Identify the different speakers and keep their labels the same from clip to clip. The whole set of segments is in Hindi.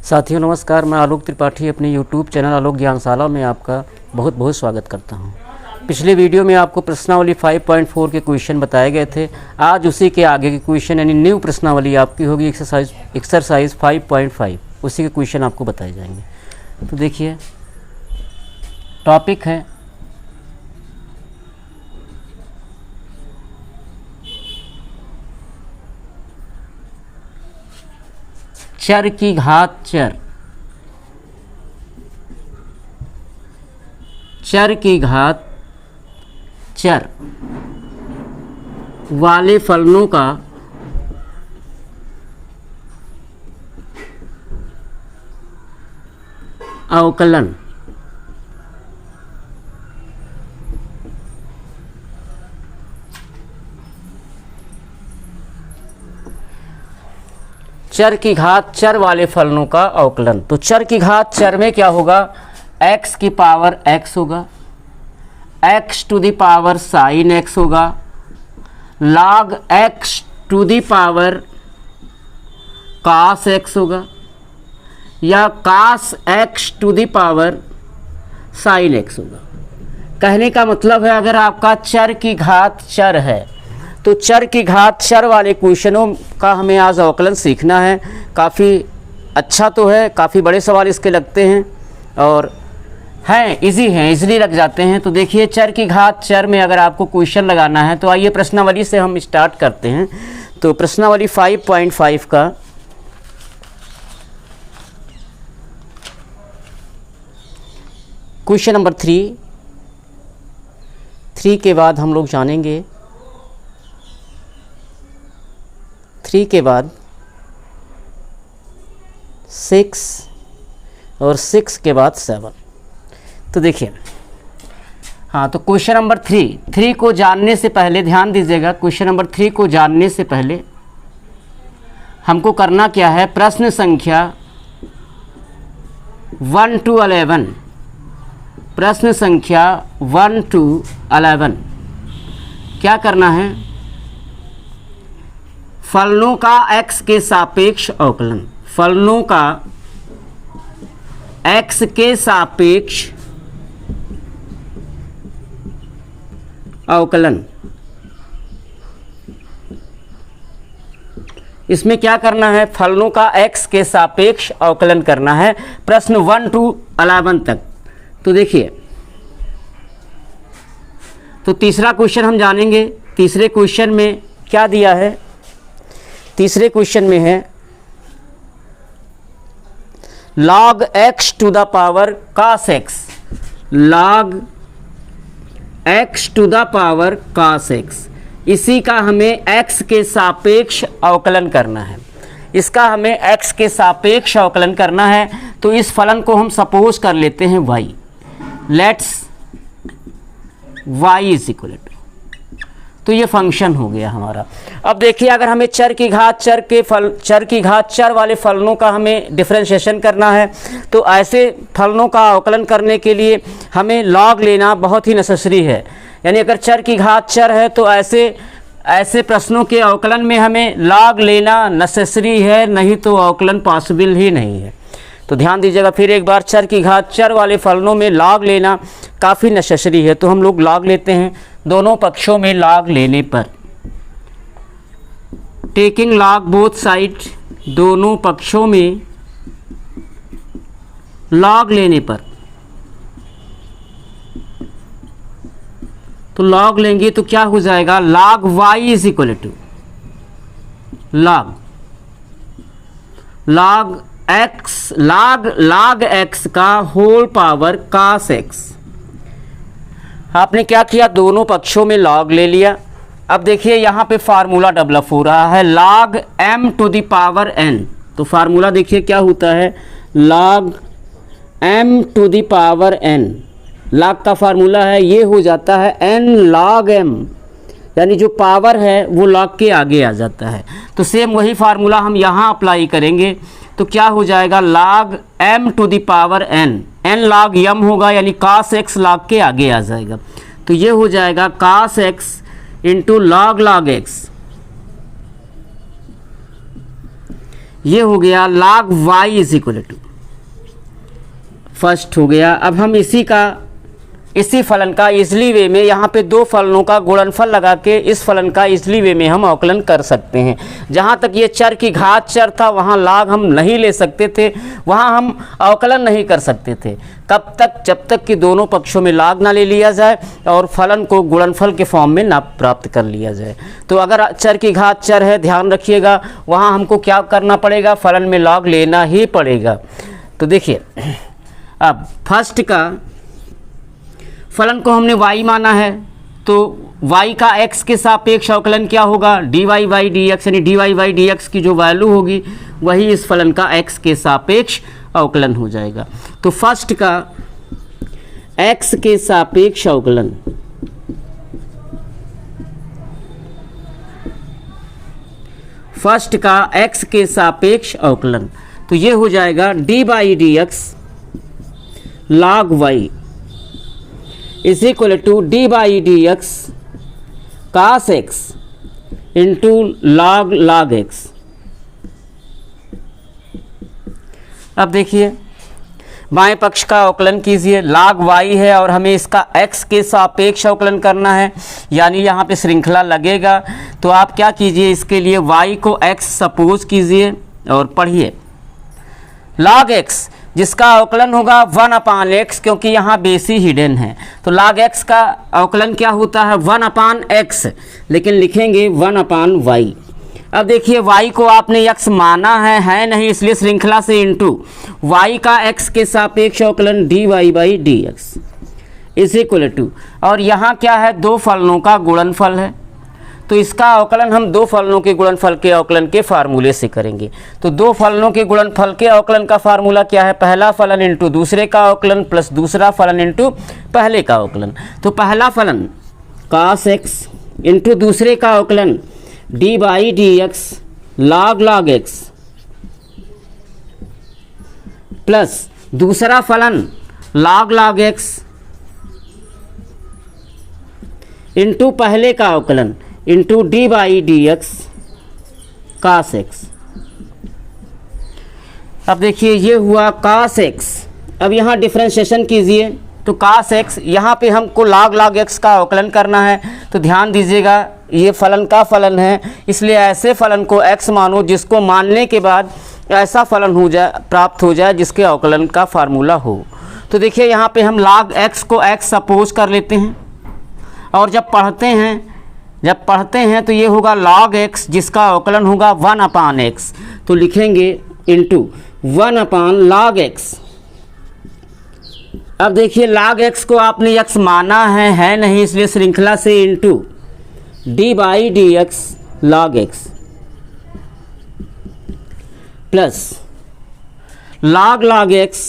Speaker 1: साथियों नमस्कार, मैं आलोक त्रिपाठी अपने यूट्यूब चैनल आलोक ज्ञानशाला में आपका बहुत बहुत स्वागत करता हूं। पिछले वीडियो में आपको प्रश्नावली 5.4 के क्वेश्चन बताए गए थे। आज उसी के आगे के क्वेश्चन यानी न्यू प्रश्नावली आपकी होगी एक्सरसाइज 5.5, उसी के क्वेश्चन आपको बताए जाएंगे। तो देखिए, टॉपिक है चर की घात चर। चर की घात चर वाले फलनों का अवकलन। चर की घात चर वाले फलनों का अवकलन। तो चर की घात चर में क्या होगा? x की पावर x होगा, x to the power sine x होगा, log x to the power cos x होगा, या cos x to the power sine x होगा। कहने का मतलब है, अगर आपका चर की घात चर है तो चर की घात चर वाले क्वेश्चनों का हमें आज अवकलन सीखना है। काफ़ी अच्छा तो है, काफ़ी बड़े सवाल इसके लगते हैं और हैं इजीली लग जाते हैं। तो देखिए, चर की घात चर में अगर आपको क्वेश्चन लगाना है तो आइए प्रश्नावली से हम स्टार्ट करते हैं। तो प्रश्नावली 5.5 का क्वेश्चन नंबर 3 के बाद हम लोग जानेंगे 3 के बाद 6 और 6 के बाद 7। तो देखिए, हाँ, तो क्वेश्चन नंबर 3 को जानने से पहले ध्यान दीजिएगा। क्वेश्चन नंबर 3 को जानने से पहले हमको करना क्या है? प्रश्न संख्या 1 to 11, प्रश्न संख्या 1 to 11 क्या करना है? फलनों का x के सापेक्ष अवकलन। फलनों का x के सापेक्ष अवकलन। इसमें क्या करना है? फलनों का x के सापेक्ष अवकलन करना है, प्रश्न 1 to 11 तक। तो देखिए, तो तीसरा क्वेश्चन हम जानेंगे। तीसरे क्वेश्चन में क्या दिया है? तीसरे क्वेश्चन में है log x to the power cos x। log x to the power cos x, इसी का हमें x के सापेक्ष अवकलन करना है। इसका हमें x के सापेक्ष अवकलन करना है। तो इस फलन को हम सपोज कर लेते हैं y। Let's y is equal to, तो ये फंक्शन हो गया हमारा। अब देखिए, अगर हमें चर की घात चर वाले फलनों का हमें डिफरेंशिएशन करना है तो ऐसे फलनों का अवकलन करने के लिए हमें लॉग लेना बहुत ही नेसेसरी है। यानी अगर चर की घात चर है तो ऐसे प्रश्नों के अवकलन में हमें लॉग लेना नेसेसरी है, नहीं तो अवकलन पॉसिबल ही नहीं है। तो ध्यान दीजिएगा फिर एक बार, चर की घात चर वाले फलनों में लॉग लेना काफ़ी नेसेसरी है। तो हम लोग लॉग लेते हैं दोनों पक्षों में। लॉग लेने पर, टेकिंग लॉग बोथ साइड, दोनों पक्षों में लॉग लेने पर, तो लॉग लेंगे तो क्या हो जाएगा? log y is equal to log x का होल पावर cos x। आपने क्या किया? दोनों पक्षों में log ले लिया। अब देखिए, यहाँ पे फार्मूला डेवलप हो रहा है log m to the power n। तो फार्मूला देखिए क्या होता है? log m to the power n। log का फार्मूला है, ये हो जाता है n log m, यानी जो पावर है वो log के आगे आ जाता है। तो सेम वही फार्मूला हम यहाँ अप्लाई करेंगे। तो क्या हो जाएगा? log m to the power n, n log m होगा, यानी cos x log के आगे आ जाएगा। तो ये हो जाएगा cos x into log x। ये हो गया log y is equal to, first हो गया। अब हम इसी फलन का इजली वे में, यहाँ पे दो फलनों का गुणनफल लगा के इस फलन का इजली वे में हम अवकलन कर सकते हैं। जहाँ तक ये चर की घात चर था वहाँ लाग हम नहीं ले सकते थे, वहाँ हम अवकलन नहीं कर सकते थे। कब तक? जब तक कि दोनों पक्षों में लाग ना ले लिया जाए और फलन को गुणनफल के फॉर्म में ना प्राप्त कर लिया जाए। तो अगर चर की घात चर है, ध्यान रखिएगा, वहाँ हमको क्या करना पड़ेगा? फलन में लाग लेना ही पड़ेगा। तो देखिए, अब फर्स्ट का फलन को हमने y माना है, तो y का x के सापेक्ष अवकलन क्या होगा? dy बाई डी एक्स, यानी dy बाई डी एक्स की जो वैल्यू होगी वही इस फलन का x के सापेक्ष अवकलन हो जाएगा। तो फर्स्ट का x के सापेक्ष अवकलन, फर्स्ट का x के सापेक्ष अवकलन, तो ये हो जाएगा d by d x log y is equal to d by d x cos x into log x। अब देखिए, बाएं पक्ष का अवकलन कीजिए, log y है और हमें इसका x के सापेक्ष अवकलन करना है, यानी यहाँ पे श्रृंखला लगेगा। तो आप क्या कीजिए, इसके लिए y को x सपोज कीजिए और पढ़िए। log x जिसका अवकलन होगा 1/x, क्योंकि यहाँ बेसी हिडन है, तो log x का अवकलन क्या होता है? 1/x, लेकिन लिखेंगे 1/y। अब देखिए, y को आपने x माना है नहीं, इसलिए श्रृंखला से इंटू y का x के सापेक्ष अवकलन dy by d x is equal to, और यहाँ क्या है? दो फलनों का गुणनफल है, तो इसका अवकलन हम दो फलनों के गुणनफल के अवकलन के फार्मूले से करेंगे। तो दो फलनों के गुणनफल के अवकलन का फार्मूला क्या है? पहला फलन इंटू दूसरे का अवकलन प्लस दूसरा फलन इंटू पहले का अवकलन। तो पहला फलन cos x इंटू दूसरे का अवकलन d by d x log x plus दूसरा फलन log x इंटू पहले का अवकलन into d by d x cos x. अब देखिए, ये हुआ कास एक्स। अब यहाँ डिफ्रेंशिएशन कीजिए, तो कास एक्स, यहाँ पे हमको log x का अवकलन करना है। तो ध्यान दीजिएगा, ये फलन का फलन है, इसलिए ऐसे फलन को x मानो जिसको मानने के बाद ऐसा फलन हो जाए, प्राप्त हो जाए जिसके अवकलन का फार्मूला हो। तो देखिए, यहाँ पे हम log x को x सपोज कर लेते हैं, और जब पढ़ते हैं तो ये होगा log x जिसका अवकलन होगा 1/x, तो लिखेंगे इंटू 1/log x। अब देखिए, log x को आपने x माना है नहीं, इसलिए श्रृंखला से into d by d x log x plus log x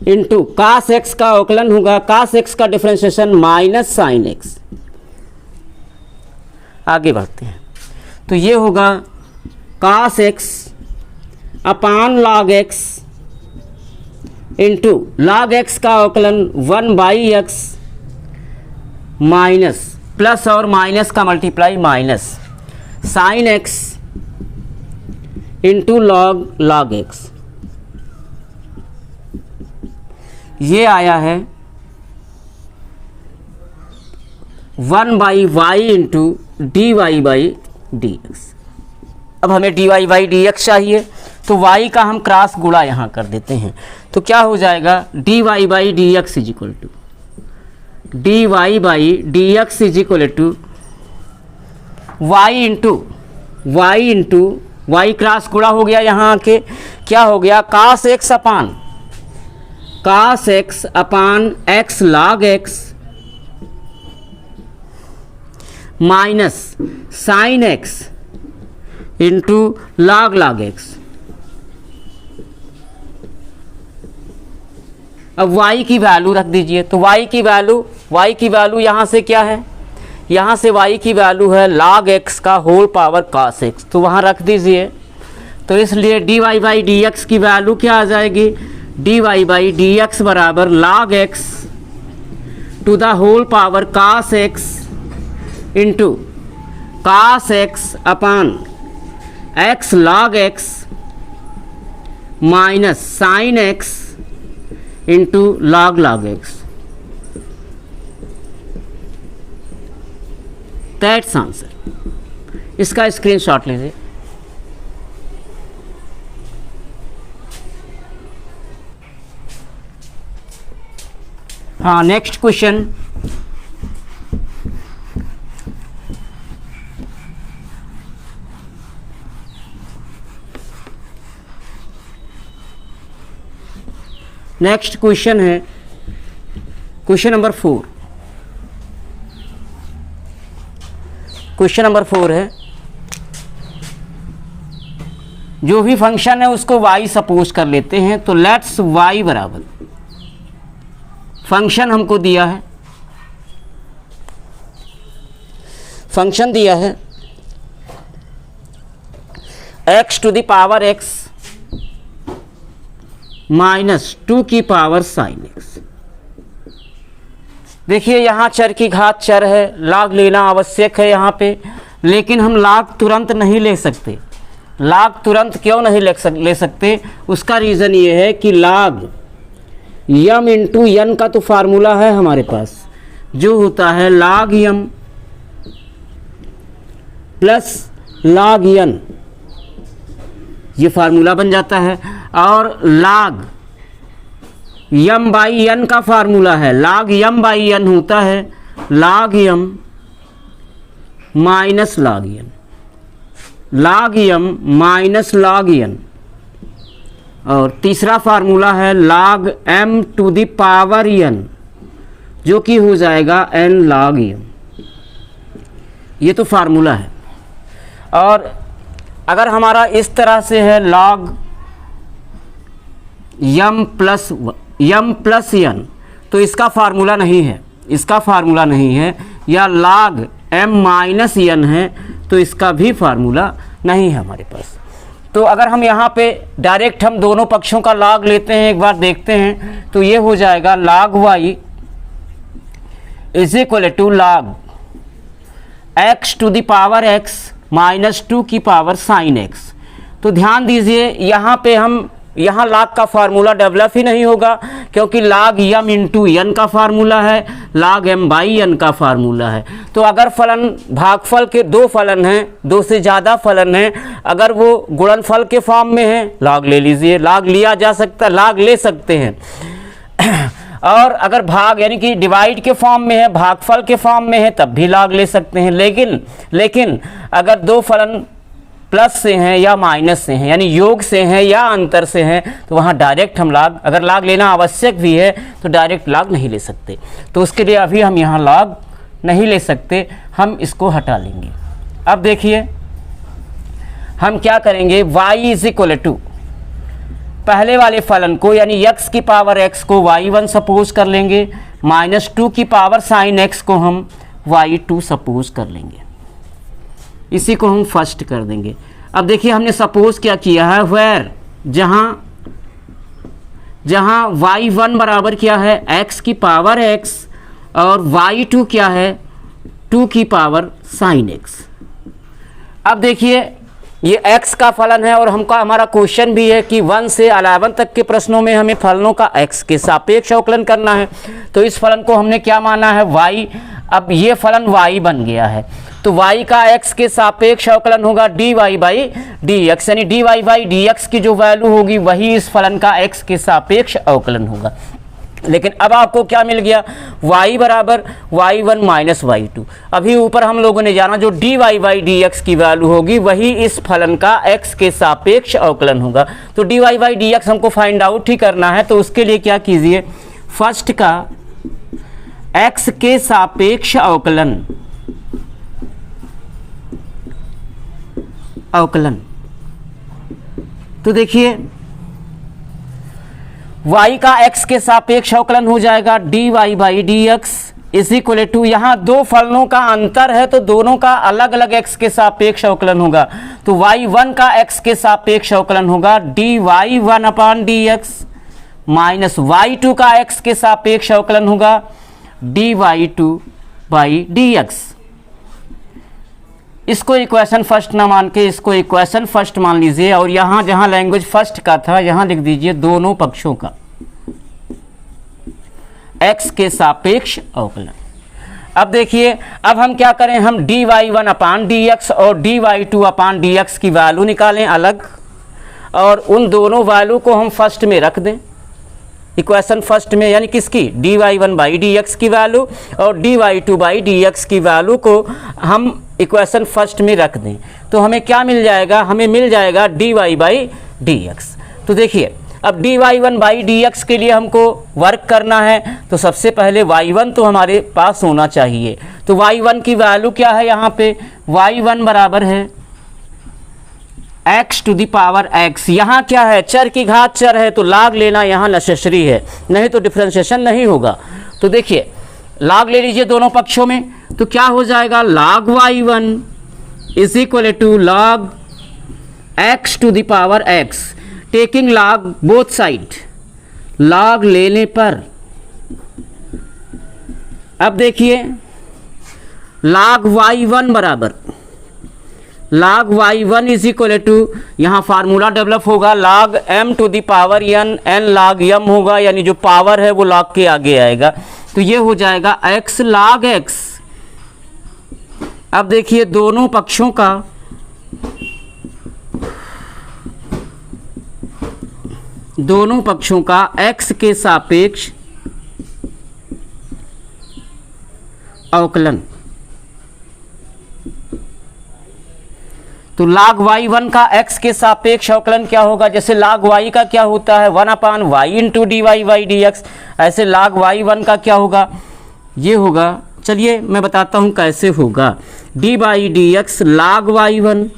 Speaker 1: into cos x का अवकलन होगा, कास एक्स का डिफ्रेंशिएशन माइनस साइन एक्स। आगे बढ़ते हैं, तो ये होगा cos x upon log x into log x का अवकलन 1/x माइनस, प्लस और माइनस का multiply minus sine x into log x। ये आया है 1/y into d y by d x. अब हमें d y by d x चाहिए, तो y का हम क्रॉस गुणा यहाँ कर देते हैं, तो क्या हो जाएगा? D y by d x is equal to d y by d x is equal to y into y cross गुणा हो गया, यहाँ आके क्या हो गया? Cos x upon x log x minus sine x into log x। अब y की वैल्यू रख दीजिए, तो y की वैल्यू यहाँ से क्या है? यहाँ से y की वैल्यू है log x का होल पावर cos x, तो वहाँ रख दीजिए। तो इसलिए d y by d x की वैल्यू क्या आ जाएगी? D y by d x बराबर log x to the whole power cos x into cos x upon x log x minus sin x into log x। That's answer. इसका स्क्रीनशॉट लीजिए। हाँ, नेक्स्ट क्वेश्चन। नेक्स्ट क्वेश्चन है क्वेश्चन नंबर 4। क्वेश्चन नंबर 4 है, जो भी फंक्शन है उसको y सपोज कर लेते हैं। तो लेट्स y बराबर, फंक्शन हमको दिया है, फंक्शन दिया है x to the power x minus 2 की पावर साइन x। देखिए यहाँ चर की घात चर है, log लेना आवश्यक है यहाँ पे, लेकिन हम log तुरंत नहीं ले सकते। log तुरंत क्यों नहीं ले सकते? उसका रीज़न ये है कि log m इंटू n का तो फार्मूला है हमारे पास, जो होता है log m plus log n, ये फार्मूला बन जाता है। और log m बाई n का फार्मूला है, log m बाई n होता है log m minus log n, log m minus log n। और तीसरा फार्मूला है log m to the power n, जो कि हो जाएगा n log m। ये तो फार्मूला है। और अगर हमारा इस तरह से है log m प्लस n, तो इसका फार्मूला नहीं है, इसका फार्मूला नहीं है। या log m माइनस n है, तो इसका भी फार्मूला नहीं है हमारे पास। तो अगर हम यहाँ पे डायरेक्ट हम दोनों पक्षों का log लेते हैं, एक बार देखते हैं, तो ये हो जाएगा log y is equal to log x to the power x minus 2 की पावर साइन x। तो ध्यान दीजिए यहाँ पे हम यहाँ log का फार्मूला डेवलप ही नहीं होगा, क्योंकि log m इंटू n का फार्मूला है, log m बाई n का फार्मूला है। तो अगर फलन भागफल के दो फलन हैं, दो से ज़्यादा फलन हैं, अगर वो गुणनफल के फॉर्म में है log ले लीजिए, log लिया जा सकता है, log ले सकते हैं। और अगर भाग यानी कि डिवाइड के फॉर्म में है, भागफल के फॉर्म में है, तब भी log ले सकते हैं। लेकिन अगर दो फलन प्लस से हैं या माइनस से हैं, यानी योग से हैं या अंतर से हैं, तो वहाँ डायरेक्ट हम log, अगर log लेना आवश्यक भी है तो डायरेक्ट log नहीं ले सकते। तो उसके लिए अभी हम यहाँ log नहीं ले सकते, हम इसको हटा लेंगे। अब देखिए हम क्या करेंगे, y इज इक्वल टू पहले वाले फलन को यानी x की पावर x को y1 सपोज कर लेंगे, माइनस 2 की पावर साइन x को हम y2 सपोज कर लेंगे। इसी को हम फर्स्ट कर देंगे। अब देखिए हमने सपोज क्या किया है, वेयर जहाँ y1 बराबर क्या है x की पावर x और y2 क्या है 2 की पावर साइन x। अब देखिए ये x का फलन है और हमारा क्वेश्चन भी है कि 1 से 11 तक के प्रश्नों में हमें फलनों का x के सापेक्ष अवकलन करना है। तो इस फलन को हमने क्या माना है y। अब ये फलन y बन गया है, तो y का x के सापेक्ष अवकलन होगा dy बाई dx, यानी dy बाई dx की जो वैल्यू होगी वही इस फलन का x के सापेक्ष अवकलन होगा। लेकिन अब आपको क्या मिल गया, y बराबर y1 माइनस y2। अभी ऊपर हम लोगों ने जाना जो dy बाई dx की वैल्यू होगी वही इस फलन का x के सापेक्ष अवकलन होगा। तो dy बाई dx हमको फाइंड आउट ही करना है, तो उसके लिए क्या कीजिए, फर्स्ट का x के सापेक्ष अवकलन तो देखिए y का x के सापेक्ष अवकलन हो जाएगा dy by dx is equal to, यहाँ दो फलनों का अंतर है तो दोनों का अलग अलग x के सापेक्ष अवकलन होगा। तो y1 का x के सापेक्ष अवकलन होगा dy1 upon dx minus y2 का x के सापेक्ष अवकलन होगा dy2 बाई dx। इसको इक्वेशन फर्स्ट ना मान के इसको इक्वेशन फर्स्ट मान लीजिए, और यहाँ जहाँ लैंग्वेज फर्स्ट का था यहाँ लिख दीजिए दोनों पक्षों का x के सापेक्ष अवकलन। अब देखिए, अब हम क्या करें, हम dy1 अपान dx और dy2 अपान dx की वैल्यू निकालें अलग, और उन दोनों वैल्यू को हम फर्स्ट में रख दें, इक्वेशन फर्स्ट में, यानी किसकी, dy1 बाई dx की वैल्यू और dy2 बाई dx की वैल्यू को हम इक्वेशन फर्स्ट में रख दें, तो हमें क्या मिल जाएगा, हमें मिल जाएगा dy बाई dx। तो देखिए, अब dy1 बाई dx के लिए हमको वर्क करना है, तो सबसे पहले y1 तो हमारे पास होना चाहिए। तो y1 की वैल्यू क्या है, यहाँ पे y1 बराबर है x to the power x। यहाँ क्या है, चर की घात चर है, तो log लेना यहाँ नेसेसरी है, नहीं तो डिफरेंशिएशन नहीं होगा। तो देखिए, log ले लीजिए दोनों पक्षों में, तो क्या हो जाएगा, log y1 is equal to log x to the power x, taking log both side, log लेने पर, अब देखिए log y1 बराबर log y1 is equal to, यहाँ फार्मूला डेवलप होगा log m to the power n log m होगा, यानी जो पावर है वो log के आगे आएगा, तो ये हो जाएगा x log x। अब देखिए दोनों पक्षों का x के सापेक्ष अवकलन, तो log y1 का x के सापेक्ष अवकलन क्या होगा, जैसे log y का क्या होता है 1 अपान y into dy by dx, ऐसे log y1 का क्या होगा, ये होगा, चलिए मैं बताता हूँ कैसे होगा, dy by dx log y1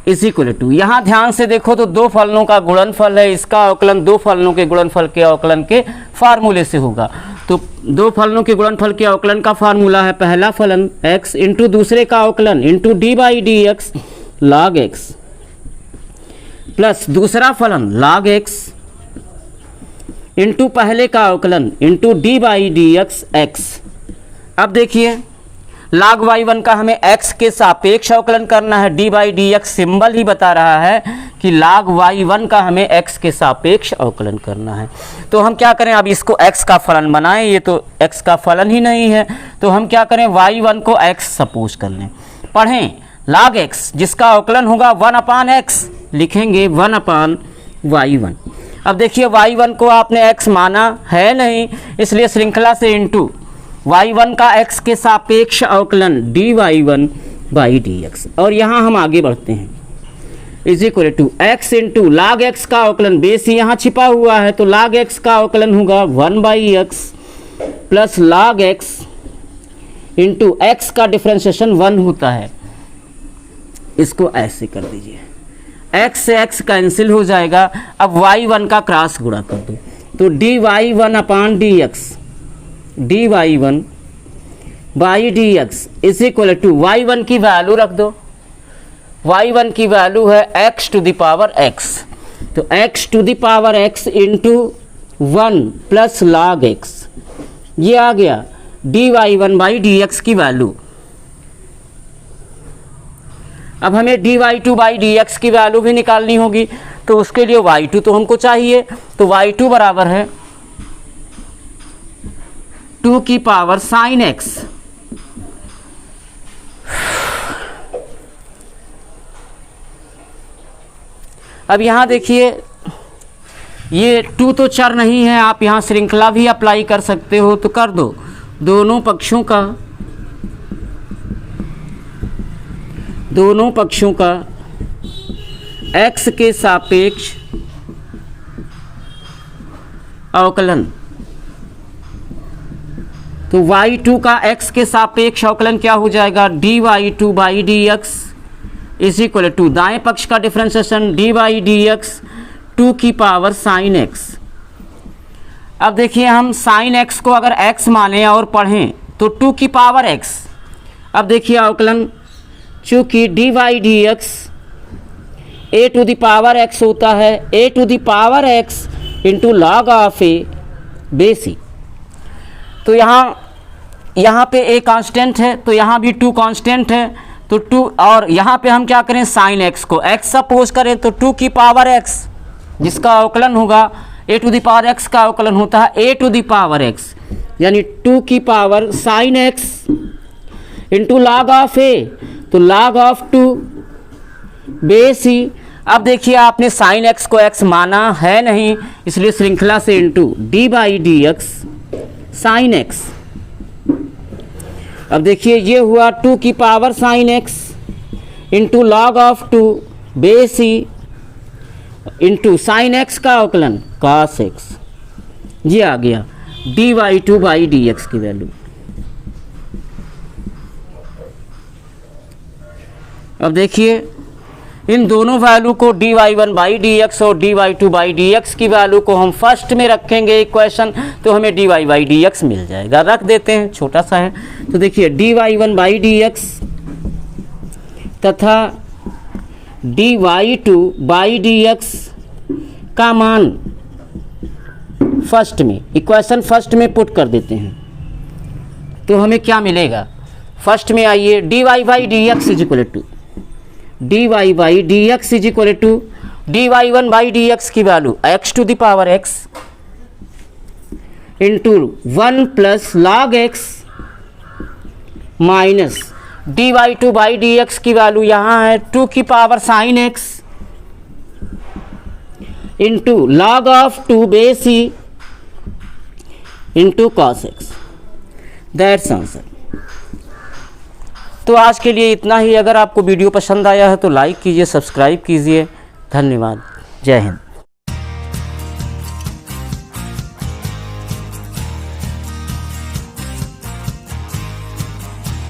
Speaker 1: is equal to, यहाँ ध्यान से देखो तो दो फलनों का गुणनफल है, इसका अवकलन दो फलनों के गुणनफल के अवकलन के फार्मूले से होगा। तो दो फलनों के गुणनफल के अवकलन का फार्मूला है, पहला फलन x इंटू दूसरे का अवकलन into d by d x log x, plus दूसरा फलन log x इंटू पहले का अवकलन into d by d x. अब देखिए log y1 का हमें x के सापेक्ष अवकलन करना है, d by d x symbol ही बता रहा है कि log y1 का हमें x के सापेक्ष अवकलन करना है। तो हम क्या करें, अब इसको x का फलन बनाएं, ये तो x का फलन ही नहीं है, तो हम क्या करें, y1 को x सपोज कर लें, पढ़ें log x जिसका अवकलन होगा 1 अपान x, लिखेंगे 1 अपान y1। अब देखिए y1 को आपने x माना है नहीं, इसलिए श्रृंखला से इंटू y1 का x के सापेक्ष अवकलन dy1 बाई dx, और यहाँ हम आगे बढ़ते हैं, is equal to x into log x का अवकलन, बेस यहाँ छिपा हुआ है, तो log x का अवकलन होगा 1 by x plus log x into x का डिफरेंशिएशन 1 होता है, इसको ऐसे कर दीजिए, x से x कैंसिल हो जाएगा, अब y1 का क्रॉस गुणा कर दो, तो dy1 upon dx dy1 by dx is equal to y1 की वैल्यू रख दो, y1 की वैल्यू है x to the power x, तो x to the power x into 1 plus log x, ये आ गया dy1 बाई dx की वैल्यू। अब हमें dy2 बाई dx की वैल्यू भी निकालनी होगी, तो उसके लिए y2 तो हमको चाहिए, तो y2 बराबर है 2 की पावर साइन x, अब यहाँ देखिए ये 2 तो चर नहीं है, आप यहाँ श्रृंखला भी अप्लाई कर सकते हो, तो कर दो दोनों पक्षों का x के सापेक्ष अवकलन, तो y2 का x के सापेक्ष अवकलन क्या हो जाएगा, dy2 by dx is equal to दाएं पक्ष का differentiation d by d x 2 की पावर साइन x। अब देखिए हम साइन x को अगर x माने और पढ़ें तो 2 की पावर x, अब देखिए अवकलन चूँकि d by d x a to the power x होता है, a to the power x into log of a base e, तो यहाँ यहाँ पे a कांस्टेंट है तो यहाँ भी 2 कांस्टेंट है, तो 2, और यहाँ पे हम क्या करें साइन x को x सपोज करें तो 2 की पावर x जिसका अवकलन होगा a to the power x का अवकलन होता है a to the power x, यानी 2 की power sine x into log of a, तो लॉग ऑफ 2 बेस ही। अब देखिए आपने साइन x को x माना है नहीं, इसलिए श्रृंखला से into d by d x sine x। अब देखिए ये हुआ 2 की power sine x into log of 2 base he into sine x का अवकलन cos x, ये आ गया dy2 बाई डी एक्स की वैल्यू। अब देखिए इन दोनों वैल्यू को dy1 बाई डी एक्स और dy2 बाई डी एक्स की वैल्यू को हम फर्स्ट में रखेंगे इक्वेशन, तो हमें dy बाई डी एक्स मिल जाएगा। रख देते हैं, छोटा सा है, तो देखिए dy1 बाई डी एक्स तथा dy2 बाई डी एक्स का मान फर्स्ट में, इक्वेशन फर्स्ट में पुट कर देते हैं, तो हमें क्या मिलेगा। फर्स्ट में आइए dy by d x is equal to dy by d x is equal to dy1 by d x की value x to the power x into 1 plus log x minus dy2 by d x की वैल्यू यहाँ है 2 की power sine x into log of 2 base he into cos x। That's answer. तो आज के लिए इतना ही। अगर आपको वीडियो पसंद आया है तो लाइक कीजिए, सब्सक्राइब कीजिए। धन्यवाद। जय हिंद।